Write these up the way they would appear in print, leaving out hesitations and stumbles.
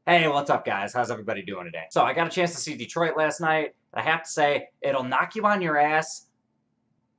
Hey, what's up, guys? How's everybody doing today? So, I got a chance to see Detroit last night, and I have to say, it'll knock you on your ass,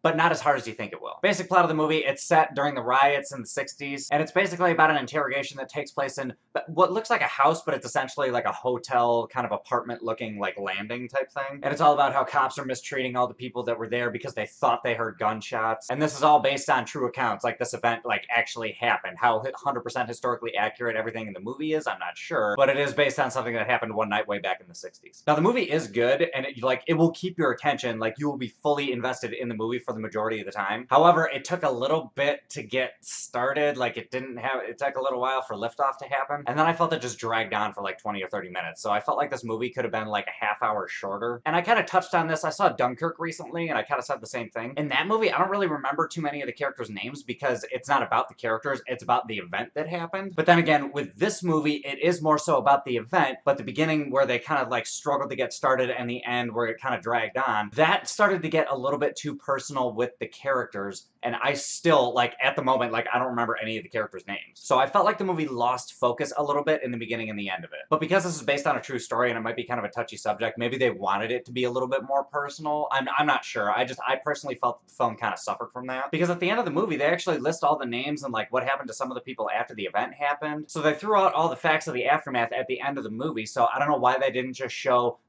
but not as hard as you think it will. Basic plot of the movie, it's set during the riots in the 60s, and it's basically about an interrogation that takes place in what looks like a house, but it's essentially like a hotel, kind of apartment-looking, like, landing type thing. And it's all about how cops are mistreating all the people that were there because they thought they heard gunshots. And this is all based on true accounts, like this event, like, actually happened. How 100% historically accurate everything in the movie is, I'm not sure, but it is based on something that happened one night way back in the 60s. Now, the movie is good, and it will keep your attention, like, you will be fully invested in the movie for the majority of the time. However, it took a little bit to get started. Like, it took a little while for liftoff to happen. And then I felt it just dragged on for like 20 or 30 minutes. So I felt like this movie could have been like a half hour shorter. And I kind of touched on this. I saw Dunkirk recently, and I kind of said the same thing. In that movie, I don't really remember too many of the characters' names because it's not about the characters, it's about the event that happened. But then again, with this movie, it is more so about the event, but the beginning where they kind of like struggled to get started and the end where it kind of dragged on, that started to get a little bit too personal with the characters, and I still, like, at the moment, like, I don't remember any of the characters' names. So I felt like the movie lost focus a little bit in the beginning and the end of it. But because this is based on a true story and it might be kind of a touchy subject, maybe they wanted it to be a little bit more personal. I'm not sure. I personally felt that the film kind of suffered from that. Because at the end of the movie, they actually list all the names and, like, what happened to some of the people after the event happened. So they threw out all the facts of the aftermath at the end of the movie, so I don't know why they didn't just show,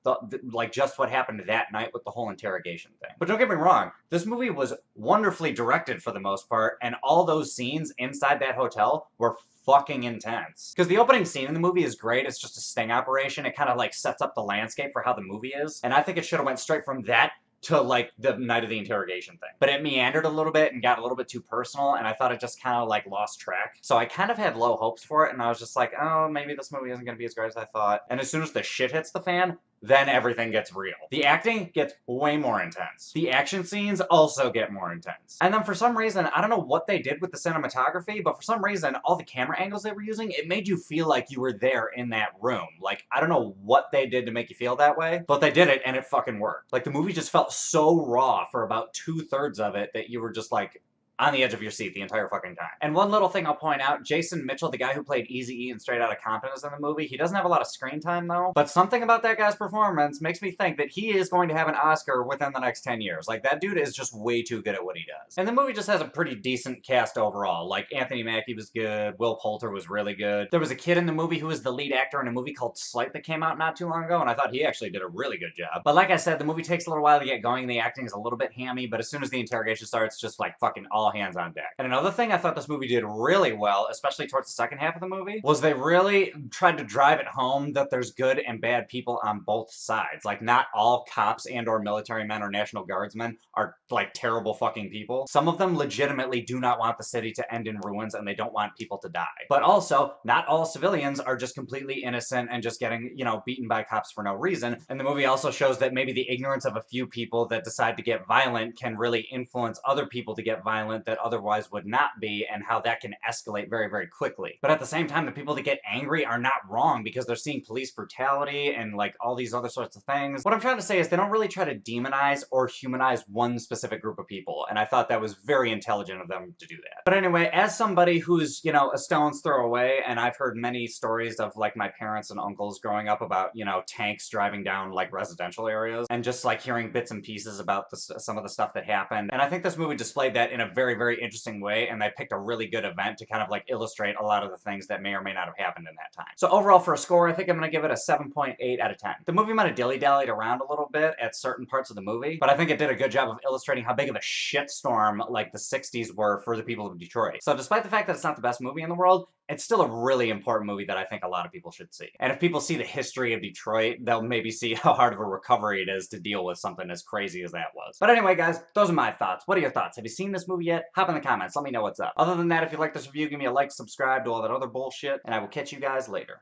like, just what happened that night with the whole interrogation thing. But don't get me wrong, this movie was wonderfully directed for the most part, and all those scenes inside that hotel were fucking intense. Because the opening scene in the movie is great, it's just a sting operation, it kind of like sets up the landscape for how the movie is, and I think it should have went straight from that to like the night of the interrogation thing. But it meandered a little bit and got a little bit too personal, and I thought it just kind of like lost track. So I kind of had low hopes for it, and I was just like, oh, maybe this movie isn't gonna be as great as I thought. And as soon as the shit hits the fan, then everything gets real. The acting gets way more intense. The action scenes also get more intense. And then for some reason, I don't know what they did with the cinematography, but for some reason, all the camera angles they were using, it made you feel like you were there in that room. Like, I don't know what they did to make you feel that way, but they did it and it fucking worked. Like, the movie just felt so raw for about 2/3 of it that you were just like, on the edge of your seat the entire fucking time. And one little thing I'll point out, Jason Mitchell, the guy who played Eazy-E in Straight Outta Compton is in the movie. He doesn't have a lot of screen time though, but something about that guy's performance makes me think that he is going to have an Oscar within the next 10 years. Like, that dude is just way too good at what he does. And the movie just has a pretty decent cast overall. Like, Anthony Mackie was good, Will Poulter was really good. There was a kid in the movie who was the lead actor in a movie called Slight that came out not too long ago, and I thought he actually did a really good job. But like I said, the movie takes a little while to get going, the acting is a little bit hammy, but as soon as the interrogation starts, just like fucking all hands on deck. And another thing I thought this movie did really well, especially towards the second half of the movie, was they really tried to drive it home that there's good and bad people on both sides. Like, not all cops and or military men or National Guardsmen are, like, terrible fucking people. Some of them legitimately do not want the city to end in ruins and they don't want people to die. But also, not all civilians are just completely innocent and just getting, you know, beaten by cops for no reason. And the movie also shows that maybe the ignorance of a few people that decide to get violent can really influence other people to get violent that otherwise would not be, and how that can escalate very, very quickly. But at the same time, the people that get angry are not wrong because they're seeing police brutality and like all these other sorts of things. What I'm trying to say is they don't really try to demonize or humanize one specific group of people, and I thought that was very intelligent of them to do that. But anyway, as somebody who's, you know, a stone's throw away, and I've heard many stories of like my parents and uncles growing up about, you know, tanks driving down like residential areas, and just like hearing bits and pieces about some of the stuff that happened. And I think this movie displayed that in a very, very interesting way, and they picked a really good event to kind of like illustrate a lot of the things that may or may not have happened in that time. So overall for a score, I think I'm gonna give it a 7.8 out of 10. The movie might have dilly-dallied around a little bit at certain parts of the movie, but I think it did a good job of illustrating how big of a shitstorm like the 60s were for the people of Detroit. So despite the fact that it's not the best movie in the world, it's still a really important movie that I think a lot of people should see. And if people see the history of Detroit, they'll maybe see how hard of a recovery it is to deal with something as crazy as that was. But anyway, guys, those are my thoughts. What are your thoughts? Have you seen this movie yet? Hop in the comments, let me know what's up. Other than that, if you like this review, give me a like, subscribe, do all that other bullshit, and I will catch you guys later.